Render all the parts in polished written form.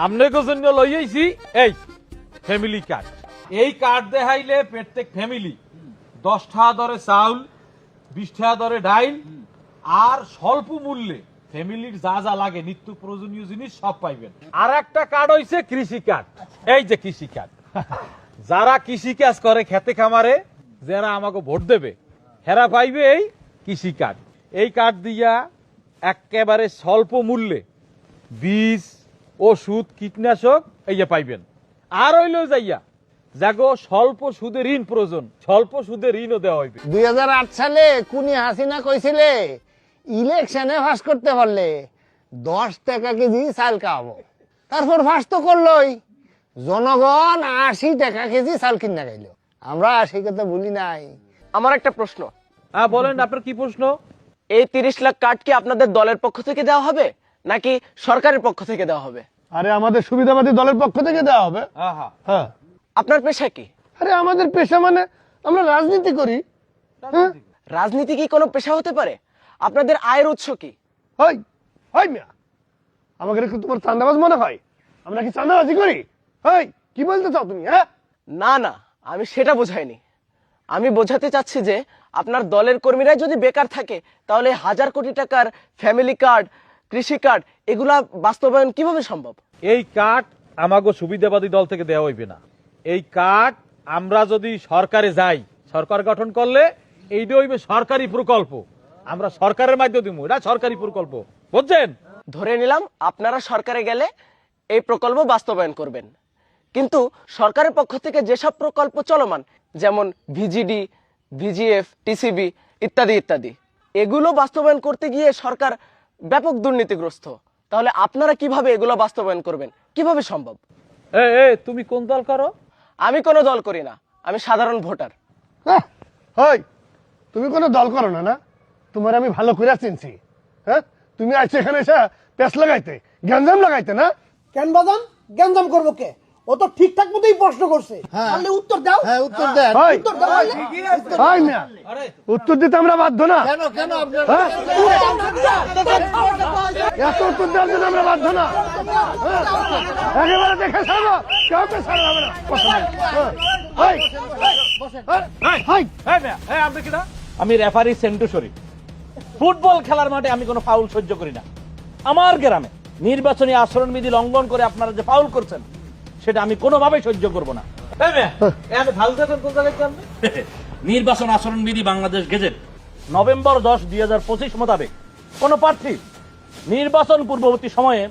আপনাকে জন্য লইয়াইছি এই ফ্যামিলি কার্ড। এই কার্ড দেখাইলে প্রত্যেক ফ্যামিলি 10 টাকা দরে চাউল, 20 টাকা দরে ডাইল আর স্বল্প মূল্যে ফ্যামিলির যা যা লাগে নিত্য প্রয়োজনীয় জিনিস সব পাইবেন। আর একটা কার্ড হইছে কৃষি কার্ড। এই যে কৃষি কার্ড, যারা কৃষি কাজ করে খেতে খামারে, যারা আমাকে ভোট দেবে হেরা পাইবে এই কৃষি কার্ড। এই কার্ড দিয়া একেবারে স্বল্প মূল্যে বীজ, ওষুধ, কীটনাশক এই যে পাইবেন। আর হইলেও যাইয়া যাগো স্বল্প সুদে ঋণ প্রয়োজন, স্বল্প সুদে ঋণও দেওয়া হইবে। 2008 সালে কুনি হাসিনা কইছিলে ইলেকশনে ফাঁস করতে পারলে 10 টাকা কেজি চাল খাওয়াবো। তারপর ফাঁস তো করলোই, জনগণ 80 টাকা কেজি চাল কিনা খাইলো। আমরা সেই কথা বলি নাই। আমার একটা প্রশ্ন। বলেন আপনার কি প্রশ্ন? এই 30 লাখ কার্ড কি আপনাদের দলের পক্ষ থেকে দেওয়া হবে নাকি সরকারের পক্ষ থেকে দেওয়া হবে? আরে আমাদের সুবিধাবাদী দলের পক্ষ থেকে দেওয়া হবে। হ্যাঁ। আপনার পেশা কি? আরে আমাদের পেশা মানে আমরা রাজনীতি করি। রাজনীতি কি কোনো পেশা হতে পারে? আপনাদের আয়ের উৎস কি? হই হই মিয়া, আমাকে কি তোমার চাঁদাবাজ মনে হয়? আমরা কি চাঁদাবাজি করি? হই, কি বলতে চাও তুমি? হ্যাঁ, না না, আমি সেটা বোঝাইনি। আমি বোঝাতে চাচ্ছি যে আপনার দলের কর্মীরাই যদি বেকার থাকে তাহলে 1000 কোটি টাকার ফ্যামিলি কার্ড, কৃষি কার্ড এগুলা বাস্তবায়ন কিভাবে সম্ভব? এই কার্ড আমাগো সুবিধাবাদী দল থেকে দেওয়া হইবে না। এই কার্ড আমরা যদি সরকারে যাই, সরকার গঠন করলে এইটা হইবে সরকারি প্রকল্প, আমরা সরকারের মাধ্যমে দিব, এটা সরকারি প্রকল্প, বুঝছেন? ধরে নিলাম আপনারা সরকারে গেলে এই প্রকল্প বাস্তবায়ন করবেন, কিন্তু সরকারের পক্ষ থেকে যেসব প্রকল্প চলমান যেমন ভিজিডি, ভিজিএফ, টিসিবি ইত্যাদি ইত্যাদি, এগুলো বাস্তবায়ন করতে গিয়ে সরকার ব্যাপক দুর্নীতিগ্রস্ত। তাহলে আপনারা কিভাবে এগুলো বাস্তবায়ন করবেন? কিভাবে সম্ভব? তুমি কোন দল করো? আমি কোনো দল করি না, আমি সাধারণ ভোটার। হই, তুমি কোনো দল করো না? না, তোমার আমি ভালো করে চিনছি। হ্যাঁ, তুমি আজ এখানে এসে পেস লাগাইতে, গ্যাঞ্জাম লাগাইতে না? কেন বাজান গ্যাঞ্জাম করবো কে? ও তো ঠিকঠাক মতোই প্রশ্ন করছে, তাহলে উত্তর দাও। হ্যাঁ, উত্তর দেন। উত্তর দাও। হই মিয়া, উত্তর দিতে আমরা বাধ্য না। কেন কেন আপনার এত উত্তর দেওয়ার জন্য আমরা বাধ্য না। একেবারে দেখে ছাড়বো, কাউকে ছাড়া হবে না। আমি রেফারি সেন্টু শরীফ। ফুটবল খেলার মাঠে আমি কোনো ফাউল সহ্য করি না। আমার গ্রামে নির্বাচনী আচরণবিধি লঙ্ঘন করে আপনারা যে ফাউল করছেন সেটা আমি কোনোভাবেই সহ্য করব না। নির্বাচন আচরণবিধি বাংলাদেশ গেজেট নভেম্বর 10, 2025 মোতাবেক কোন প্রার্থী নির্বাচন পূর্ববর্তী সময়ে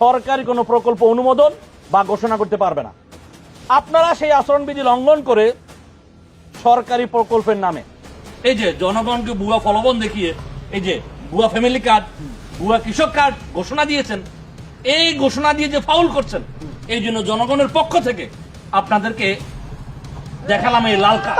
সরকারি কোনো প্রকল্প অনুমোদন বা ঘোষণা করতে পারবে না। আপনারা সেই আচরণবিধি লঙ্ঘন করে সরকারি প্রকল্পের নামে এই যে জনগণকে ভুয়া প্রলোভন দেখিয়ে এই যে ভুয়া ফ্যামিলি কার্ড, ভুয়া কৃষক কার্ড ঘোষণা দিয়েছেন, এই ঘোষণা দিয়ে যে ফাউল করছেন, এই জন্য জনগণের পক্ষ থেকে আপনাদেরকে দেখালাম এই লাল কার্ড।